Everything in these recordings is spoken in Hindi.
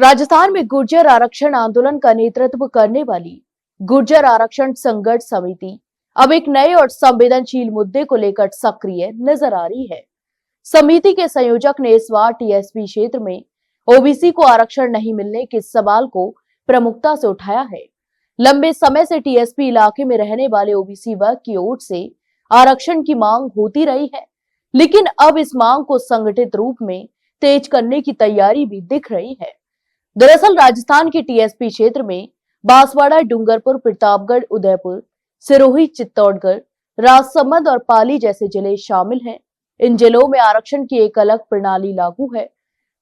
राजस्थान में गुर्जर आरक्षण आंदोलन का नेतृत्व करने वाली गुर्जर आरक्षण संघर्ष समिति अब एक नए और संवेदनशील मुद्दे को लेकर सक्रिय नजर आ रही है। समिति के संयोजक ने इस बार टीएसपी क्षेत्र में ओबीसी को आरक्षण नहीं मिलने के सवाल को प्रमुखता से उठाया है। लंबे समय से टीएसपी इलाके में रहने वाले ओबीसी वर्ग की ओर से आरक्षण की मांग होती रही है, लेकिन अब इस मांग को संगठित रूप में तेज करने की तैयारी भी दिख रही है। दरअसल राजस्थान के टीएसपी क्षेत्र में बांसवाड़ा, डूंगरपुर, प्रतापगढ़, उदयपुर, सिरोही, चित्तौड़गढ़, राजसमंद और पाली जैसे जिले शामिल हैं। इन जिलों में आरक्षण की एक अलग प्रणाली लागू है।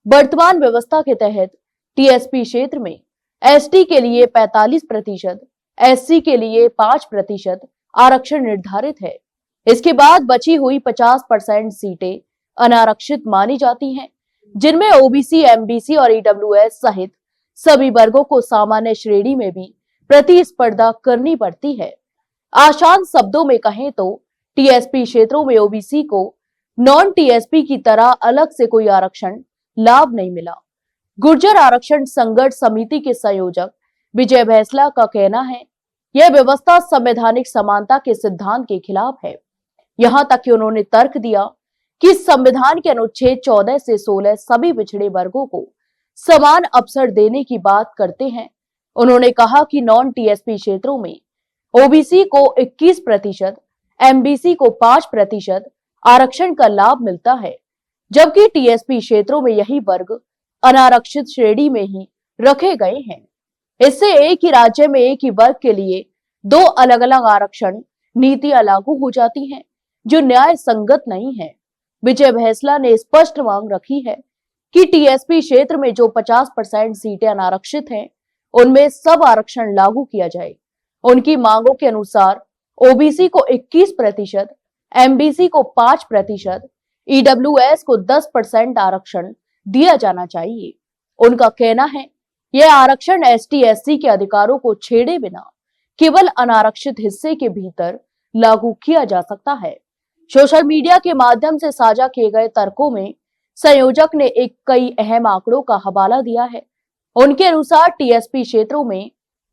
वर्तमान व्यवस्था के तहत टीएसपी क्षेत्र में एसटी के लिए 45%, एससी के लिए 5% आरक्षण निर्धारित है। इसके बाद बची हुई 50% सीटें अनारक्षित मानी जाती हैं, जिनमें ओबीसी, एमबीसी और ईडब्ल्यूएस सहित सभी वर्गों को सामान्य श्रेणी में भी प्रतिस्पर्धा करनी पड़ती है। आसान शब्दों में कहें तो टीएसपी क्षेत्रों में ओबीसी को नॉन टीएसपी की तरह अलग से कोई आरक्षण लाभ नहीं मिला। गुर्जर आरक्षण संघर्ष समिति के संयोजक विजय भैसला का कहना है, यह व्यवस्था संवैधानिक समानता के सिद्धांत के खिलाफ है। यहां तक कि उन्होंने तर्क दिया कि संविधान के अनुच्छेद 14 से 16 सभी पिछड़े वर्गों को समान अवसर देने की बात करते हैं। उन्होंने कहा कि नॉन टीएसपी क्षेत्रों में ओबीसी को 21%, एमबीसी को 5% आरक्षण का लाभ मिलता है, जबकि टीएसपी क्षेत्रों में यही वर्ग अनारक्षित श्रेणी में ही रखे गए हैं। इससे एक ही राज्य में एक ही वर्ग के लिए दो अलग अलग आरक्षण नीतियां लागू हो जाती हैं, जो न्याय संगत नहीं है। विजय भैसला ने स्पष्ट मांग रखी है कि टीएसपी क्षेत्र में जो 50% सीटें अनारक्षित हैं, उनमें सब आरक्षण लागू किया जाए। उनकी मांगों के अनुसार ओबीसी को 21%, एमबीसी को 5%, ईडब्ल्यूएस को 10% आरक्षण दिया जाना चाहिए। उनका कहना है, यह आरक्षण एसटी एससी के अधिकारों को छेड़े बिना केवल अनारक्षित हिस्से के भीतर लागू किया जा सकता है। सोशल मीडिया के माध्यम से साझा किए गए तर्कों में संयोजक ने कई अहम आंकड़ों का हवाला दिया है। उनके अनुसार टीएसपी क्षेत्रों में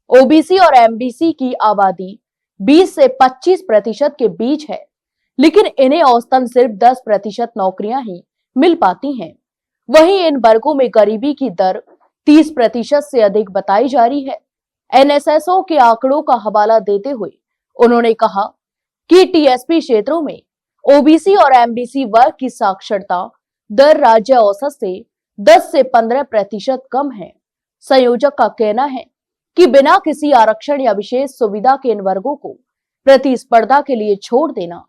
ओबीसी और एमबीसी की आबादी 20 से 25% के बीच है, लेकिन इन्हें औसतन सिर्फ 10% नौकरियां ही मिल पाती हैं। वहीं इन वर्गों में गरीबी की दर 30% से अधिक बताई जा रही है। एनएसएसओ के आंकड़ों का हवाला देते हुए उन्होंने कहा कि टीएसपी क्षेत्रों में ओबीसी और एमबीसी वर्ग की साक्षरता दर राज्य औसत से 10 से 15% कम है। संयोजक का कहना है कि बिना किसी आरक्षण या विशेष सुविधा के इन वर्गों को प्रतिस्पर्धा के लिए छोड़ देना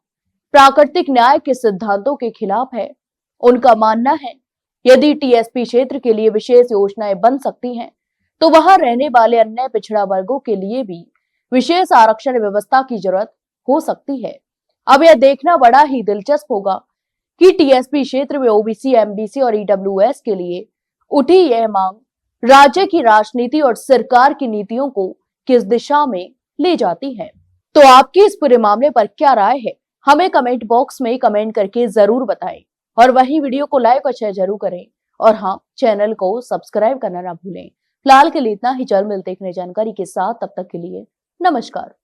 प्राकृतिक न्याय के सिद्धांतों के खिलाफ है। उनका मानना है, यदि टीएसपी क्षेत्र के लिए विशेष योजनाएं बन सकती हैं, तो वहां रहने वाले अन्य पिछड़ा वर्गों के लिए भी विशेष आरक्षण व्यवस्था की जरूरत हो सकती है। अब यह देखना बड़ा ही दिलचस्प होगा कि टीएसपी क्षेत्र में ओबीसी, एमबीसी और ईडब्ल्यूएस के लिए उठी यह मांग राज्य की राजनीति और सरकार की नीतियों को किस दिशा में ले जाती है। तो आपकी इस पूरे मामले पर क्या राय है, हमें कमेंट बॉक्स में कमेंट करके जरूर बताएं और वही वीडियो को लाइक और शेयर जरूर करें। और हाँ, चैनल को सब्सक्राइब करना ना भूलें। फिलहाल के लिए इतना ही। जल्द मिलते हैं एक नई जानकारी के साथ, तब तक के लिए नमस्कार।